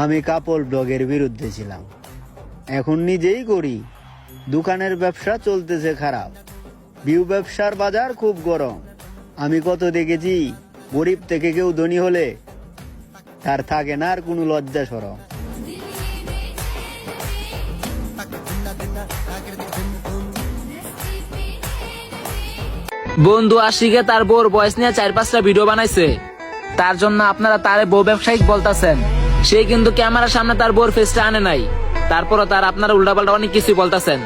আমি কাপল ব্লগের বিরুদ্ধে ছিলাম, এখন নিজেই করি। দোকানের ব্যবসা চলতেছে খারাপ, ভিউ ব্যবসার বাজার খুব গরম। আমি কত দেখেছি, গরিব থেকে কেউ ধনী হলে তার থাকে না আর কোনো লজ্জা সরম। বন্ধু আশিকে তার বউর বয়স নিয়ে 4-5টা ভিডিও বানাইছে, তার জন্য আপনারা তারে বউ ব্যবসায়িক বলতাছেন। সে কিন্তু ক্যামেরার সামনে তার বউর ফেসটা আনে নাই, তারপরও তার আপনারা উল্টাপাল্টা অনেক কিছুই বলতাছেন।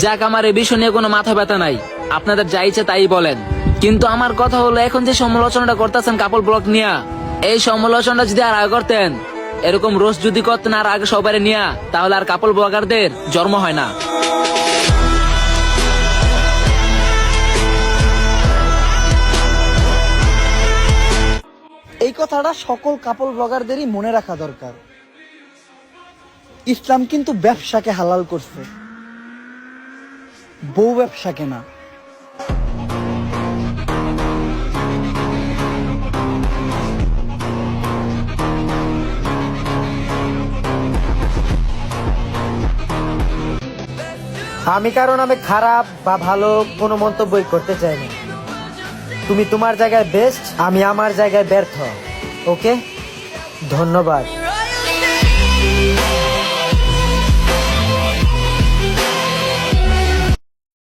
যাক, আমার এ বিষয় নিয়ে কোনো মাথা ব্যথা নাই, আপনাদের যা ইচ্ছে তাই বলেন। কিন্তু আমার কথা হলো, এখন যে সমালোচনাটা করতেছেন কাপল ব্লগ নিয়ে, এই সমালোচনাটা যদি আর আগে করতেন, এরকম রোজ যদি করতেন আর আগে সবাই নিয়ে, তাহলে আর কাপল ব্লগারদের জন্ম হয় না। এই কথাটা সকল কাপল ব্লগারদেরই মনে রাখা দরকার। ইসলাম কিন্তু ব্যবসাকে হালাল করছে, বউ ব্যবসাকে না। আমি কারো নামে খারাপ বা ভালো কোনো মন্তব্যই করতে চাই না। তুমি তোমার জায়গায় বেস্ট, আমি আমার জায়গায় ব্যর্থ। ওকে, ধন্যবাদ।